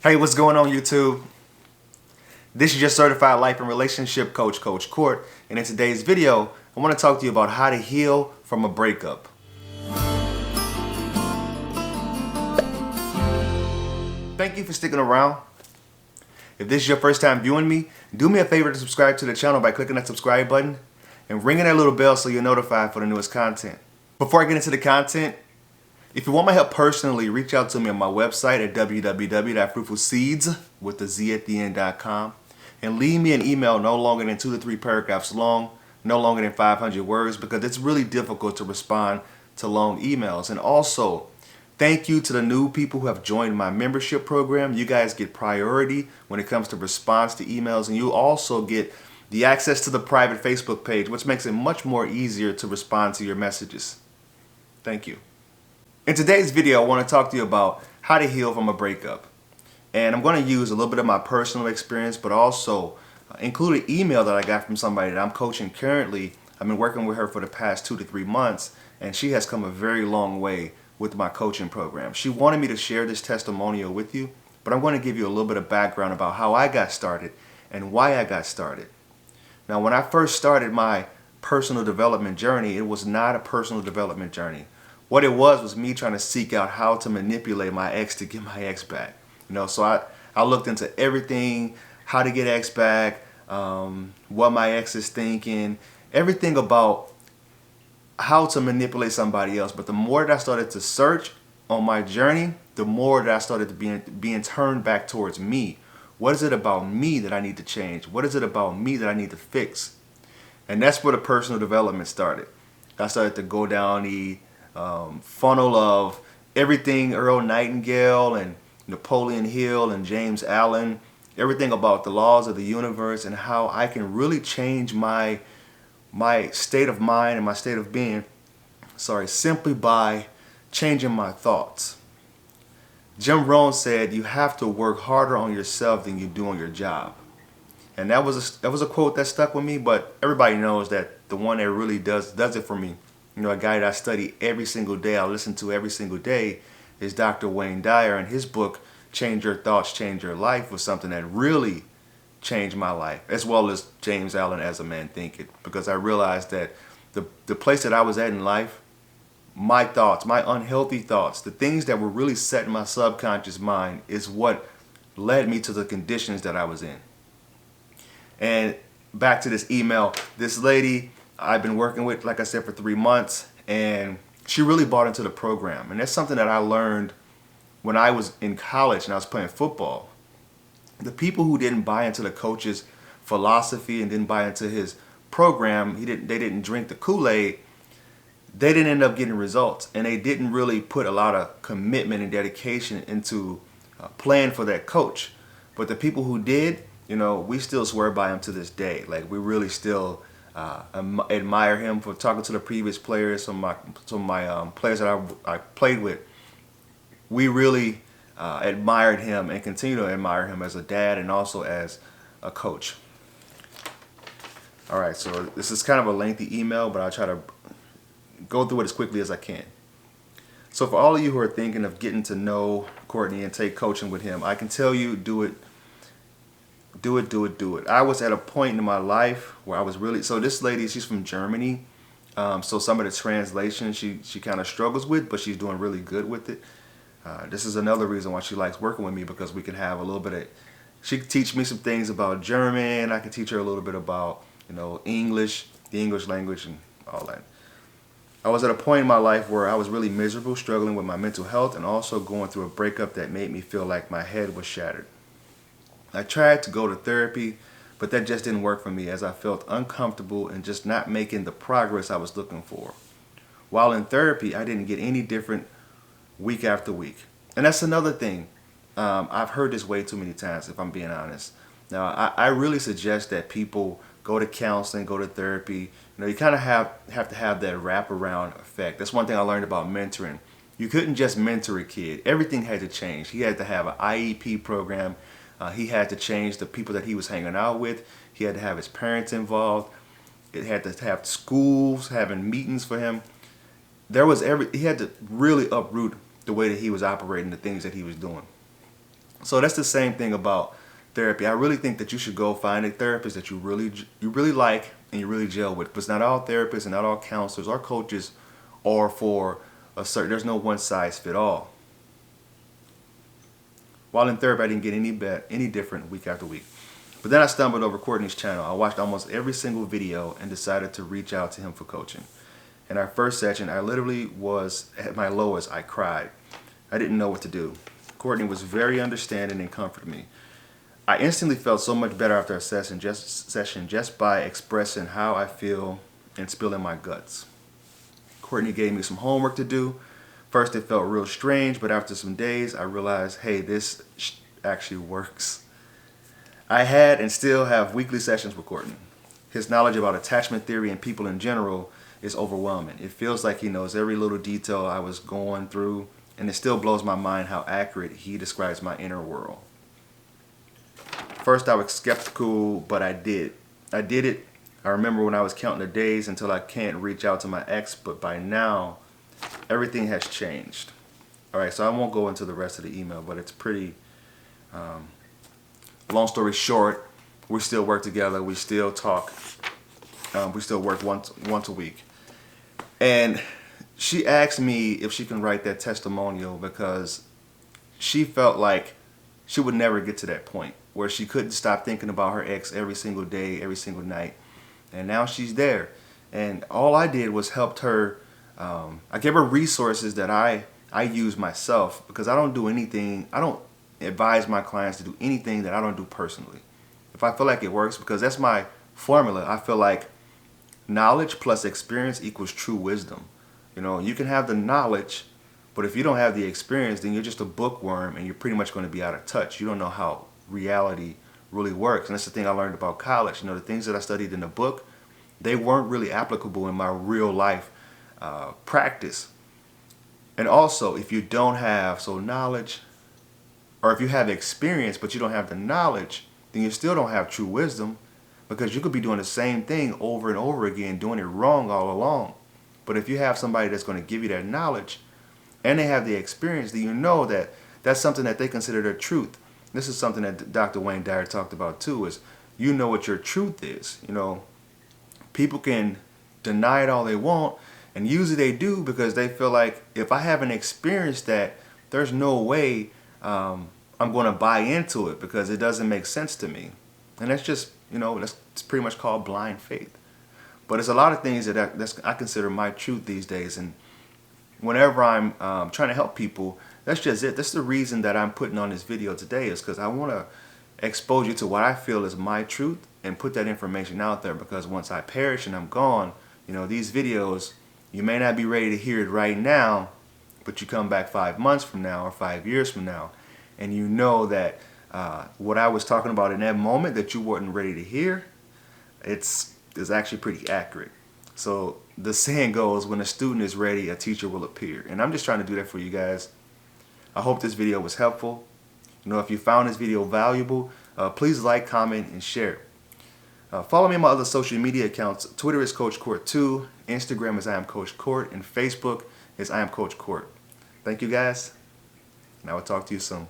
Hey, what's going on YouTube? This is your certified life and relationship coach, Coach Court, and in today's video, I want to talk to you about how to heal from a breakup. Thank you for sticking around. If this is your first time viewing me, do me a favor to subscribe to the channel by clicking that subscribe button and ringing that little bell so you're notified for the newest content. Before I get into the content, if you want my help personally, reach out to me on my website at www.fruitfulseeds.com and leave me an email no longer than 2 to 3 paragraphs long, no longer than 500 words, because it's really difficult to respond to long emails. And also, thank you to the new people who have joined my membership program. You guys get priority when it comes to response to emails, and you also get the access to the private Facebook page, which makes it much more easier to respond to your messages. Thank you. In today's video, I want to talk to you about how to heal from a breakup. And I'm going to use a little bit of my personal experience, but also include an email that I got from somebody that I'm coaching currently. I've been working with her for the past 2 to 3 months, and she has come a very long way with my coaching program. She wanted me to share this testimonial with you, but I'm going to give you a little bit of background about how I got started and why I got started. Now, when I first started my personal development journey, it was not a personal development journey. What it was me trying to seek out how to manipulate my ex to get my ex back. So I looked into everything, how to get ex back, what my ex is thinking, everything about how to manipulate somebody else. But the more that I started to search on my journey, the more that I started to being turned back towards me. What is it about me that I need to change? What is it about me that I need to fix? And that's where the personal development started. I started to go down the funnel of everything Earl Nightingale and Napoleon Hill and James Allen, everything about the laws of the universe and how I can really change my state of mind and my state of being, simply by changing my thoughts. Jim Rohn said, "You have to work harder on yourself than you do on your job." And that was a quote that stuck with me, but everybody knows that the one that really does it for me, a guy that I study every single day, I listen to every single day, is Dr. Wayne Dyer, and his book, Change Your Thoughts, Change Your Life, was something that really changed my life, as well as James Allen, As a Man Thinketh, because I realized that the place that I was at in life, my thoughts, my unhealthy thoughts, the things that were really set in my subconscious mind is what led me to the conditions that I was in. And back to this email, this lady I've been working with, like I said, for 3 months, and she really bought into the program. And that's something that I learned when I was in college and I was playing football. The people who didn't buy into the coach's philosophy and didn't buy into his program, they didn't drink the Kool-Aid, they didn't end up getting results. And they didn't really put a lot of commitment and dedication into playing for that coach. But the people who did, we still swear by him to this day. Like, we really still admire him. For talking to the previous players, some of my players that I played with, we really admired him and continue to admire him as a dad and also as a coach. All right, so this is kind of a lengthy email, but I'll try to go through it as quickly as I can. So for all of you who are thinking of getting to know Courtney and take coaching with him, I can tell you, do it. Do it, do it, do it. I was at a point in my life where I was really, so this lady, she's from Germany. So some of the translation she kind of struggles with, but she's doing really good with it. This is another reason why she likes working with me, because we can have a little bit of, she can teach me some things about German. I can teach her a little bit about, English, the English language and all that. I was at a point in my life where I was really miserable, struggling with my mental health and also going through a breakup that made me feel like my head was shattered. I tried to go to therapy, but that just didn't work for me, as I felt uncomfortable and just not making the progress I was looking for. While in therapy, I didn't get any different week after week. And that's another thing. I've heard this way too many times, if I'm being honest. Now, I really suggest that people go to counseling, go to therapy. You kind of have to have that wraparound effect. That's one thing I learned about mentoring. You couldn't just mentor a kid. Everything had to change. He had to have an IEP program. He had to change the people that he was hanging out with. He had to have his parents involved. It had to have schools having meetings for him. He had to really uproot the way that he was operating, the things that he was doing. So that's the same thing about therapy. I really think that you should go find a therapist that you really like and you really gel with. But it's not all therapists and not all counselors or coaches are for a certain. There's no one size fit all. While in therapy, I didn't get any different week after week. But then I stumbled over Courtney's channel. I watched almost every single video and decided to reach out to him for coaching. In our first session, I literally was at my lowest. I cried. I didn't know what to do. Courtney was very understanding and comforted me. I instantly felt so much better after a session just by expressing how I feel and spilling my guts. Courtney gave me some homework to do. First it felt real strange, but after some days I realized, hey, this actually works. I had and still have weekly sessions with Courtney. His knowledge about attachment theory and people in general is overwhelming. It feels like he knows every little detail I was going through, and it still blows my mind how accurate he describes my inner world. First I was skeptical, but I did it. I remember when I was counting the days until I can't reach out to my ex, but by now everything has changed. Alright, so I won't go into the rest of the email, but it's pretty, long story short, we still work together, we still talk, we still work once a week. And she asked me if she can write that testimonial because she felt like she would never get to that point where she couldn't stop thinking about her ex every single day, every single night. And now she's there. And all I did was helped her. I gave her resources that I use myself because I don't do anything. I don't advise my clients to do anything that I don't do personally. If I feel like it works, because that's my formula. I feel like knowledge plus experience equals true wisdom. You know, you can have the knowledge, but if you don't have the experience, then you're just a bookworm and you're pretty much going to be out of touch. You don't know how reality really works. And that's the thing I learned about college. You know, the things that I studied in the book, they weren't really applicable in my real life practice. And also, if you don't have knowledge, or if you have experience but you don't have the knowledge, then you still don't have true wisdom, because you could be doing the same thing over and over again, doing it wrong all along. But if you have somebody that's going to give you that knowledge and they have the experience, then you know that that's something that they consider their truth. This is something that Dr. Wayne Dyer talked about too, is you know what your truth is. You know, people can deny it all they want, and usually they do because they feel like if I haven't experienced that, there's no way I'm going to buy into it because it doesn't make sense to me. And that's just, you know, it's pretty much called blind faith. But it's a lot of things that I consider my truth these days. And whenever I'm trying to help people, that's just it. That's the reason that I'm putting on this video today, is because I want to expose you to what I feel is my truth and put that information out there. Because once I perish and I'm gone, you know, these videos, you may not be ready to hear it right now, but you come back 5 months from now or 5 years from now, and you know that what I was talking about in that moment that you weren't ready to hear, it's actually pretty accurate. So the saying goes, when a student is ready, a teacher will appear. And I'm just trying to do that for you guys. I hope this video was helpful. You know, if you found this video valuable, please like, comment, and share. Follow me on my other social media accounts. Twitter is Coach Court 2, Instagram is I Am Coach Court, and Facebook is I Am Coach Court. Thank you guys, and I will talk to you soon.